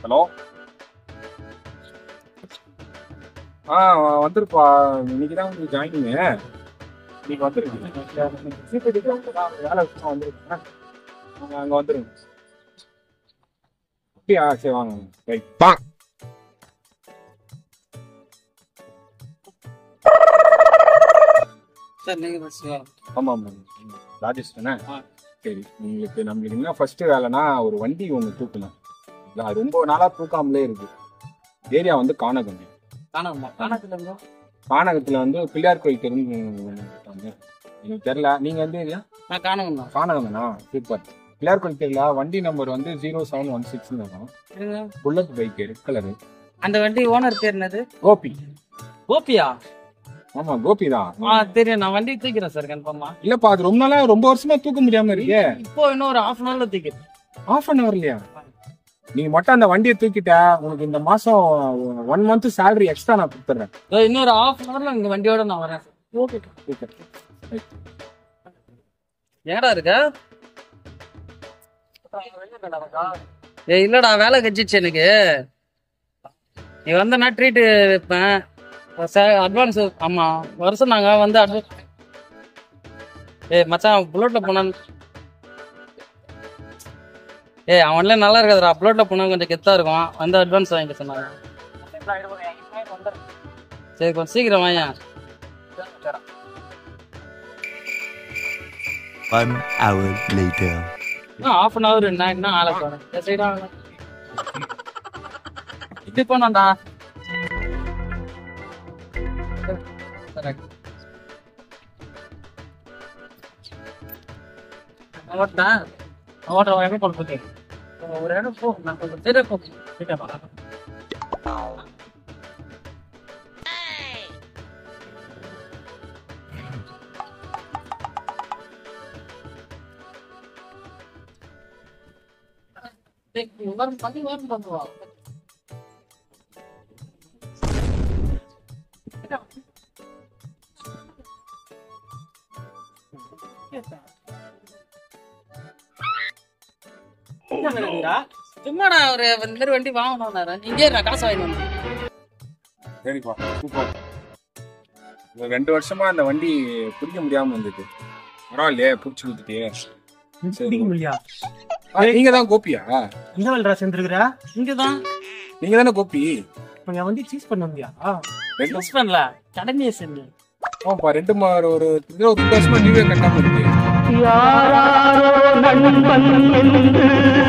Hello. வந்துருப்பா. இன்னைக்கு தான் உங்களுக்கு ஜாயினிங்க. இன்னைக்கு வந்துருக்கு. சிபிடிக்கு வேலை விஷயம் வந்துருக்கேன். அங்கே வந்துருங்க. அப்படியா? சரி வாங்க. ரைட். சார் நீங்க ஆமாம் ஆமாம் ராஜேஷ் தானே? சரி, நம்மளுக்கு என்ன ஃபர்ஸ்ட் வேலைன்னா ஒரு வண்டி ஒன்று தூக்கணும். அது ரொம்ப நாளாக தூக்காமலே இருக்கு. ஏரியா வந்து கானகம். கானகத்தில் வந்து பிள்ளையார் கோயில் தெரிஞ்சு எனக்கு தெரில. நீங்கள் வந்து கானகம் தானா? சூப்பர். பிள்ளையார் கோயில் தெரியல. வண்டி நம்பர் வந்து 0716 இருக்கும். Bullet bike, red colour. அந்த வண்டி ஓனர் பேர் என்னது? கோபி. கோபியா? ஆமா கோபி தான். தெரியும். நான் வண்டி தூக்கிறேன் சார் கன்ஃபார்மா. இல்லப்பா, அது ரொம்ப வருஷமா தூக்க முடியாம இருக்கு. இப்போ இன்னும் ஒரு half an hourல தூக்கிறேன். half an hour இல்லையா? நீ மட்டும் அந்த வண்டியை தூக்கிட்ட, உனக்கு இந்த மாசம் 1 month salary எக்ஸ்ட்ரா நான் கொடுத்துறேன். இன்னொரு half an hourல உங்க வண்டியோட நான் வரேன். ஓகே. ஏடா இருக்க? இல்லடா, வேலை கட்சிச்சு எனக்கு. நீ வந்தனா ட்ரீட் வைப்பேன். அட்வான்ஸ். ஆமா, வருஷம் நாங்க வந்து அட்வான்ஸ். மச்சான் புல்லட்ல போனான். அவன்ல நல்லா இருக்காதுடா. புல்லட்ல போனா கொஞ்சம் கெத்தா இருக்கும். வந்து அட்வான்ஸ் வாங்கிக்க சொன்னாங்க. சரி, கொஞ்சம் சீக்கிரம் வாங்க. 1 hour later. half an hour என்ன ஆள போறேன். இது போனாண்டா. ஒரு இடம் போ. நான் கொஞ்சம் சரி போ. சும்மாடா ஒரு இந்த மாதிரி வண்டி வாங்கணும். நீங்க நான் காசு வாங்கிட்டு. சரிப்பா, சூப்பர். 2 வருஷமா அந்த வண்டி பிடிக்க முடியாம வந்துட்டு. பரவாயில்லையே, பிடிச்சி கொடுத்துட்டியே. நீங்க தான் கோபியா? எங்க வேலை சேர்ந்துருக்குற? இங்கதான். நீங்க தானே கோபி? என் வண்டி சீஸ் பண்ண முடியா? சீஸ் பண்ணல, கடமையை செஞ்சு. ஆமாப்பா, 2 வருஷமா டிவியை கட்டாம இருக்கு. யாரோ நண்பன் என்று